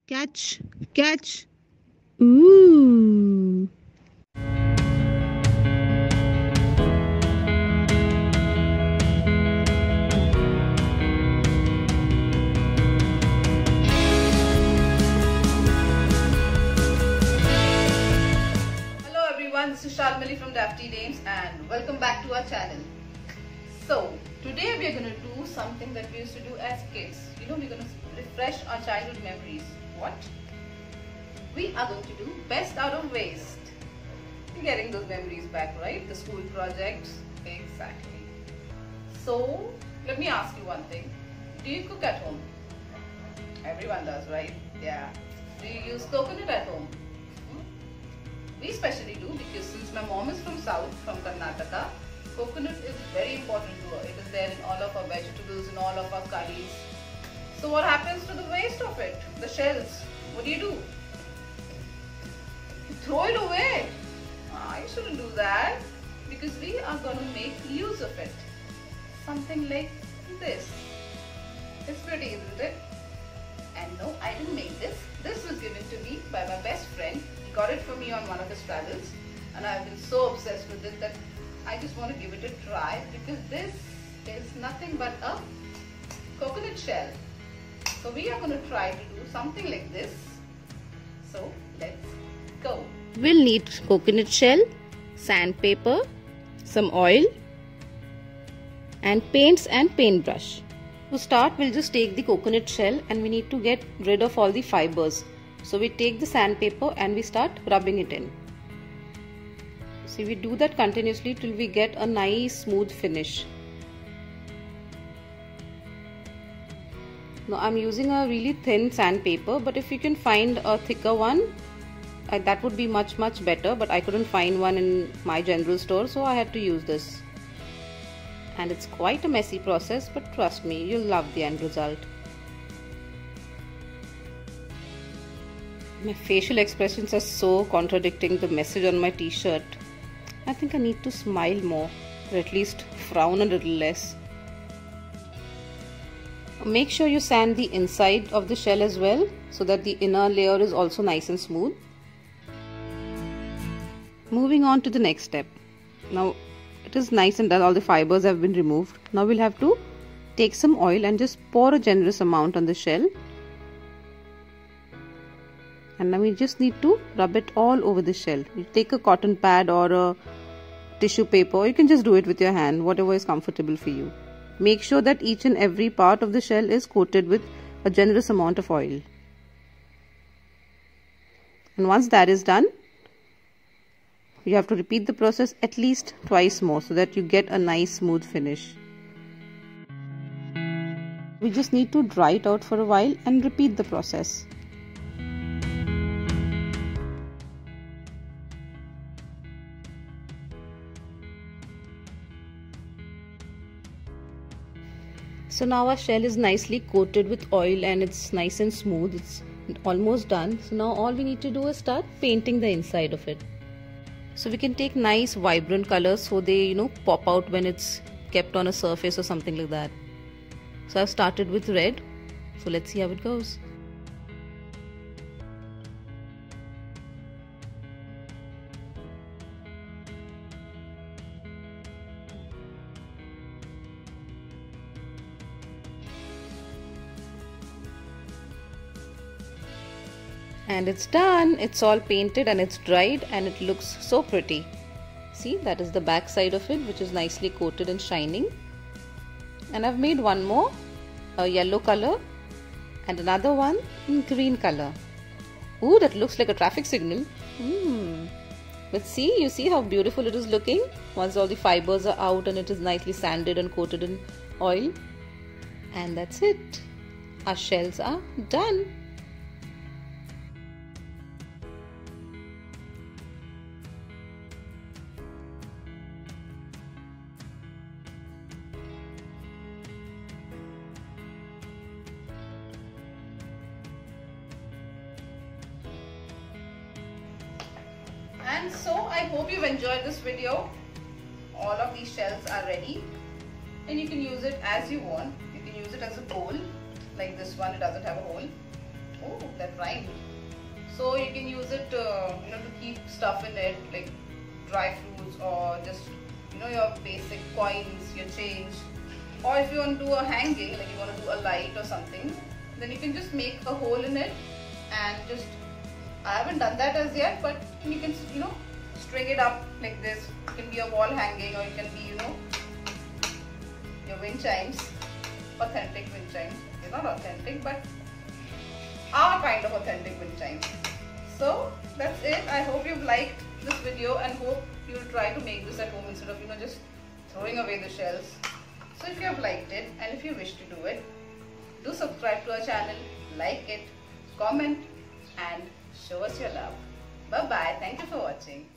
Catch, catch. Ooh. Hello everyone, this is Shalmali from Dafty Dames and welcome back to our channel. So, today we are going to do something that we used to do as kids. We're going to refresh our childhood memories. What? We are going to do best out of waste. You're getting those memories back, right? The school projects. Exactly. So, let me ask you one thing. Do you cook at home? Everyone does, right? Yeah. Do you use coconut at home? We especially do because since my mom is from South, from Karnataka, coconut is very important to her. It is there in all of our vegetables, in all of our curries. So what happens to the waste of it? The shells. What do? You throw it away. You shouldn't do that because we are going to make use of it. Something like this. It's pretty, isn't it? And no, I didn't make this. This was given to me by my best friend. He got it for me on one of his travels and I've been so obsessed with it that I just want to give it a try because this is nothing but a coconut shell. So we are going to try to do something like this. So let's go. We'll need coconut shell, sandpaper, some oil and paints and paintbrush. To start, we'll just take the coconut shell and we need to get rid of all the fibers. So we take the sandpaper and we start rubbing it in. See, we do that continuously till we get a nice smooth finish. Now I'm using a really thin sandpaper, but if you can find a thicker one, that would be much better, but I couldn't find one in my general store, so I had to use this. And it's quite a messy process, but trust me, you'll love the end result. My facial expressions are so contradicting the message on my t-shirt. I think I need to smile more, or at least frown a little less. Make sure you sand the inside of the shell as well, so that the inner layer is also nice and smooth. Moving on to the next step. Now it is nice and done, all the fibers have been removed. Now we'll have to take some oil and just pour a generous amount on the shell. And now we just need to rub it all over the shell. You take a cotton pad or a tissue paper, or you can just do it with your hand, whatever is comfortable for you. Make sure that each and every part of the shell is coated with a generous amount of oil. And once that is done, you have to repeat the process at least twice more so that you get a nice smooth finish. We just need to dry it out for a while and repeat the process. So now our shell is nicely coated with oil and it's nice and smooth. It's almost done. So now all we need to do is start painting the inside of it. So we can take nice vibrant colors so they pop out when it's kept on a surface or something like that. So I've started with red. So let's see how it goes. And it's done. It's all painted and it's dried and it looks so pretty. See, that is the back side of it, which is nicely coated and shining. And I've made one more, a yellow color, and another one in green color. Ooh, that looks like a traffic signal. But see, you see how beautiful it is looking once all the fibers are out and it is nicely sanded and coated in oil. And that's it. Our shells are done. And so I hope you've enjoyed this video. All of these shells are ready and you can use it as you want. You can use it as a bowl like this one. It doesn't have a hole. Oh, that primed. So you can use it to keep stuff in it, like dry fruits or just your basic coins, your change. Or if you want to do a hanging, like you want to do a light or something, then you can just make a hole in it and just, I haven't done that as yet, but you can string it up like this. It can be a wall hanging, or it can be your wind chimes, authentic wind chimes. They're not authentic, but our kind of authentic wind chimes. So that's it. I hope you've liked this video and hope you'll try to make this at home instead of just throwing away the shells. So if you have liked it and if you wish to do it, do subscribe to our channel, like it, comment and show us your love. Bye bye. Thank you for watching.